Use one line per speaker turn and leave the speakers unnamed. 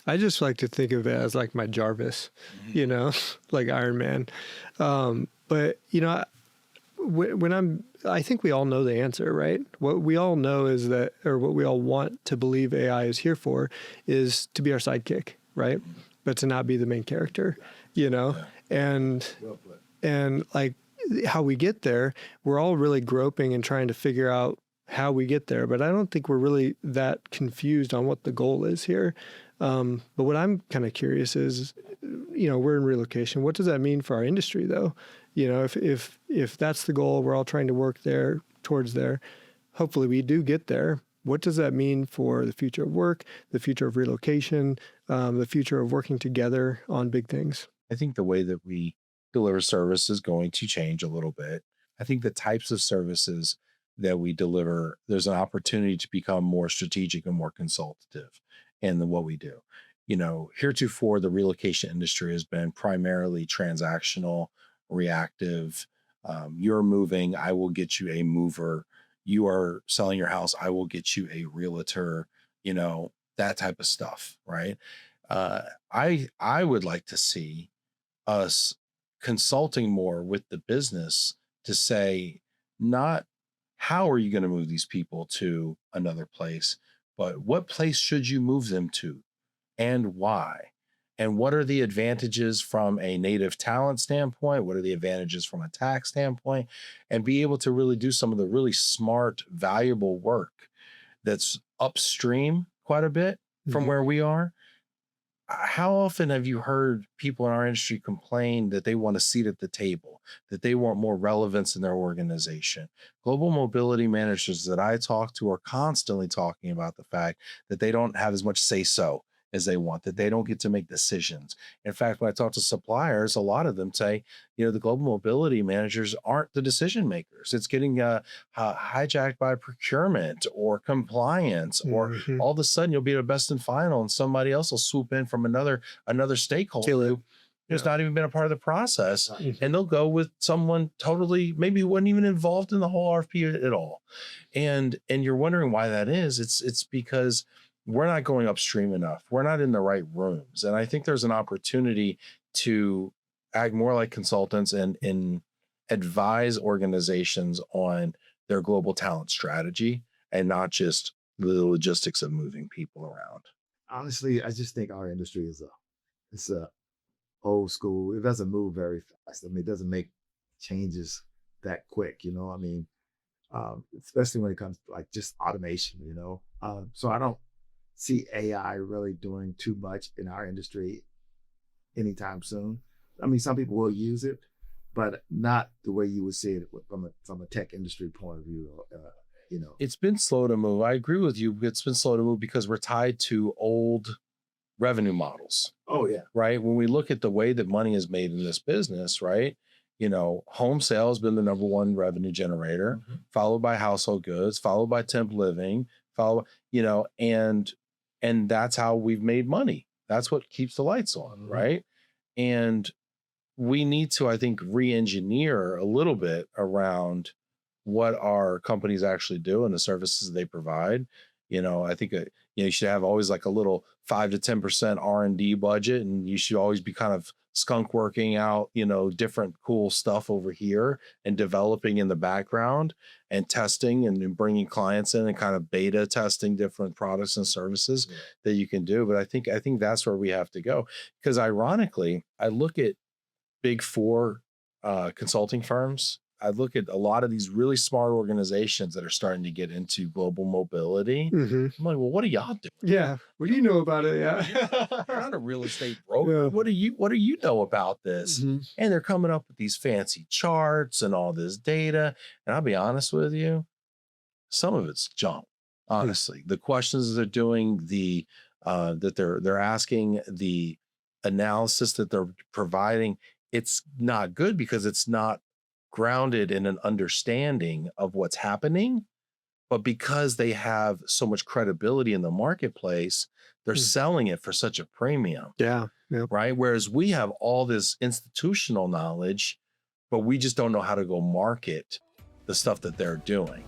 I just like to think of it as like my Jarvis, like Iron Man. But I think we all know the answer, right? What we all know is that, or what we all want to believe AI is here for, is to be our sidekick, right? But to not be the main character,
Yeah.
and
Well put.
and like how we get there, we're all really groping and trying to figure out how we get there. But I don't think we're really that confused on what the goal is here. But what I'm kind of curious is, we're in relocation. What does that mean for our industry, though? If that's the goal, we're all trying to work there towards there. Hopefully, we do get there. What does that mean for the future of work, the future of relocation, the future of working together on big things?
I think the way that we deliver service is going to change a little bit. I think the types of services that we deliver, there's an opportunity to become more strategic and more consultative in what we do. Heretofore, the relocation industry has been primarily transactional, reactive. You're moving, I will get you a mover. You are selling your house, I will get you a realtor, that type of stuff, right? I would like to see us consulting more with the business to say, not how are you going to move these people to another place, but what place should you move them to and why? And what are the advantages from a native talent standpoint? What are the advantages from a tax standpoint? And be able to really do some of the really smart, valuable work that's upstream quite a bit from where we are. How often have you heard people in our industry complain that they want a seat at the table, that they want more relevance in their organization? Global mobility managers that I talk to are constantly talking about the fact that they don't have as much say-so as they want, that they don't get to make decisions. In fact, when I talk to suppliers, a lot of them say, the global mobility managers aren't the decision makers. It's getting hijacked by procurement or compliance, or all of a sudden you'll be the best and final and somebody else will swoop in from another stakeholder who's not even been a part of the process. And they'll go with someone totally, maybe who wasn't even involved in the whole RFP at all. And you're wondering why that is. It's because we're not going upstream enough. We're not in the right rooms. And I think there's an opportunity to act more like consultants and advise organizations on their global talent strategy and not just the logistics of moving people around.
Honestly, I just think our industry is a old school. It doesn't move very fast. I mean, it doesn't make changes that quick, especially when it comes to like just automation, so I don't see AI really doing too much in our industry anytime soon. I mean, some people will use it, but not the way you would see it from a tech industry point of view.
It's been slow to move. I agree with you. It's been slow to move because we're tied to old revenue models.
Oh yeah.
Right. When we look at the way that money is made in this business, right? Home sales has been the number one revenue generator, followed by household goods, followed by temp living, and that's how we've made money. That's what keeps the lights on, right? And we need to, I think, re-engineer a little bit around what our companies actually do and the services they provide. I think you should have always like a little 5 to 10% R&D budget, and you should always be kind of skunk working out, different cool stuff over here and developing in the background and testing and bringing clients in and kind of beta testing different products and services that you can do. But I think that's where we have to go, because ironically, I look at big four consulting firms. I look at a lot of these really smart organizations that are starting to get into global mobility. I'm like, well, what are y'all doing?
Yeah. What do you know about it? Yeah.
You're not a real estate broker. Yeah. What do you know about this? And they're coming up with these fancy charts and all this data. And I'll be honest with you, some of it's junk. Honestly, the questions they're doing, that they're asking, the analysis that they're providing, it's not good because it's not grounded in an understanding of what's happening. But because they have so much credibility in the marketplace, they're selling it for such a premium.
Yeah.
Right. Whereas we have all this institutional knowledge, but we just don't know how to go market the stuff that they're doing.